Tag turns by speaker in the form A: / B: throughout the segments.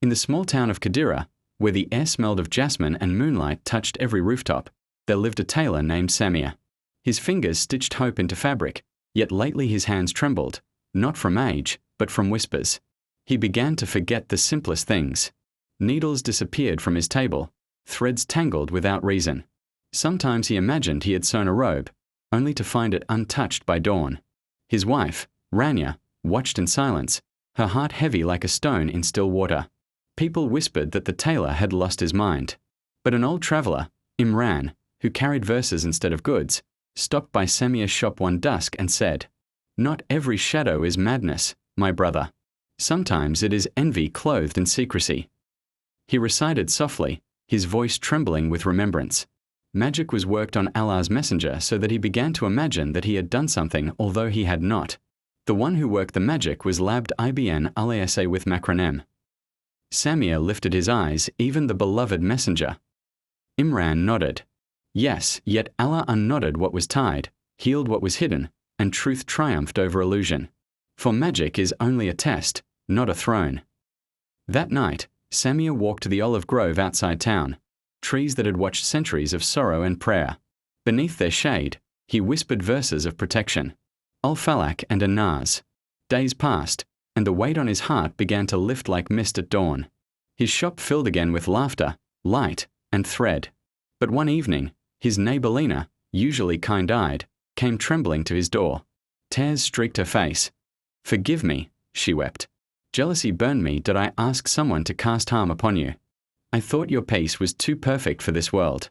A: In the small town of Qadira, where the air smelled of jasmine and moonlight touched every rooftop, there lived a tailor named Samir. His fingers stitched hope into fabric, yet lately his hands trembled, not from age, but from whispers. He began to forget the simplest things. Needles disappeared from his table, threads tangled without reason. Sometimes he imagined he had sewn a robe, only to find it untouched by dawn. His wife, Ranya, watched in silence, her heart heavy like a stone in still water. People whispered that the tailor had lost his mind. But an old traveller, Imran, who carried verses instead of goods, stopped by Samir's shop one dusk and said, "Not every shadow is madness, my brother. Sometimes it is envy clothed in secrecy." He recited softly, his voice trembling with remembrance. Magic was worked on Allah's messenger so that he began to imagine that he had done something although he had not. The one who worked the magic was Labīd al-Āisha with macronym. Samir lifted his eyes, even the beloved messenger. Imran nodded. Yes, yet Allah unknotted what was tied, healed what was hidden, and truth triumphed over illusion. For magic is only a test, not a throne. That night, Samir walked to the olive grove outside town, trees that had watched centuries of sorrow and prayer. Beneath their shade, he whispered verses of protection. Al-Falak and An-Nas. Days passed, and the weight on his heart began to lift like mist at dawn. His shop filled again with laughter, light, and thread. But one evening, his neighbor Lina, usually kind-eyed, came trembling to his door. Tears streaked her face. "Forgive me," she wept. "Jealousy burned me did I ask someone to cast harm upon you. I thought your peace was too perfect for this world."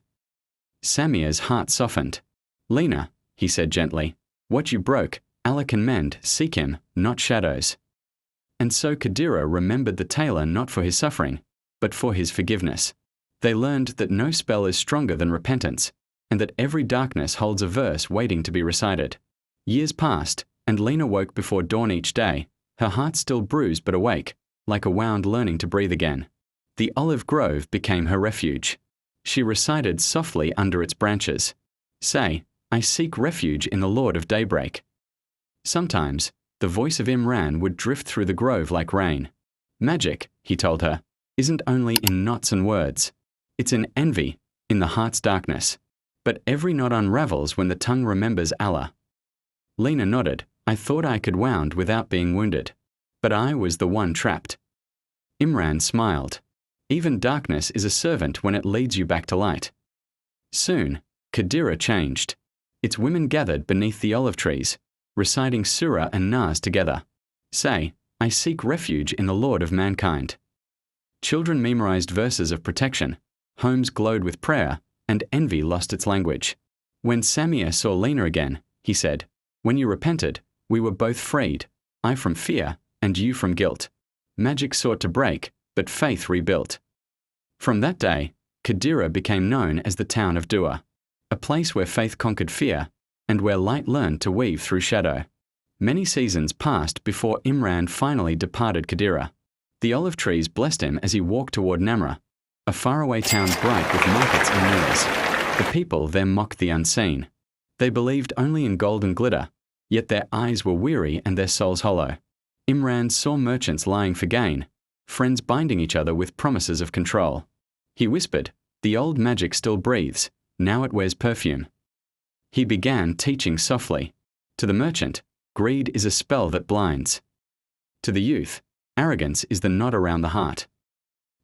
A: Samir's heart softened. "Lina," he said gently, "what you broke, Allah can mend, seek him, not shadows." And so Qadira remembered the tailor not for his suffering, but for his forgiveness. They learned that no spell is stronger than repentance, and that every darkness holds a verse waiting to be recited. Years passed, and Lina woke before dawn each day, her heart still bruised but awake, like a wound learning to breathe again. The olive grove became her refuge. She recited softly under its branches, "Say, I seek refuge in the Lord of daybreak." Sometimes, the voice of Imran would drift through the grove like rain. "Magic," he told her, "isn't only in knots and words. It's in envy, in the heart's darkness. But every knot unravels when the tongue remembers Allah." Lina nodded. "I thought I could wound without being wounded. But I was the one trapped." Imran smiled. "Even darkness is a servant when it leads you back to light." Soon, Qadira changed. Its women gathered beneath the olive trees, reciting Surah and Nas together. "Say, I seek refuge in the Lord of mankind." Children memorized verses of protection, homes glowed with prayer, and envy lost its language. When Samir saw Lina again, he said, "When you repented, we were both freed, I from fear, and you from guilt. Magic sought to break, but faith rebuilt." From that day, Qadira became known as the town of Dua, a place where faith conquered fear, and where light learned to weave through shadow. Many seasons passed before Imran finally departed Qadira. The olive trees blessed him as he walked toward Namra, a faraway town bright with markets and mirrors. The people there mocked the unseen. They believed only in gold and glitter, yet their eyes were weary and their souls hollow. Imran saw merchants lying for gain, friends binding each other with promises of control. He whispered, "The old magic still breathes, now it wears perfume." He began teaching softly. To the merchant, greed is a spell that blinds. To the youth, arrogance is the knot around the heart.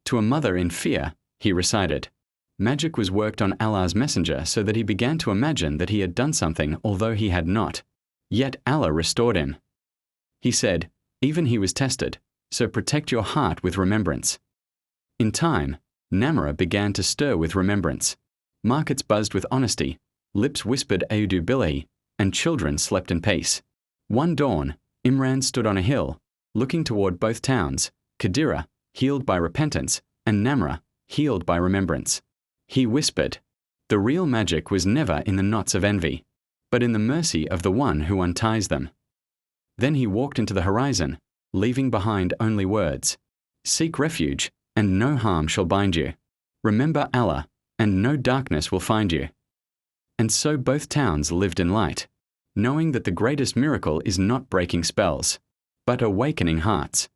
A: To a mother in fear, he recited. Magic was worked on Allah's messenger so that he began to imagine that he had done something although he had not. Yet Allah restored him. He said, "Even he was tested, so protect your heart with remembrance." In time, Namra began to stir with remembrance. Markets buzzed with honesty, lips whispered Audu Billahi, and children slept in peace. One dawn, Imran stood on a hill, looking toward both towns, Qadira, healed by repentance, and Namra, healed by remembrance. He whispered, "The real magic was never in the knots of envy, but in the mercy of the one who unties them." Then he walked into the horizon, leaving behind only words. "Seek refuge, and no harm shall bind you. Remember Allah, and no darkness will find you." And so both towns lived in light, knowing that the greatest miracle is not breaking spells, but awakening hearts.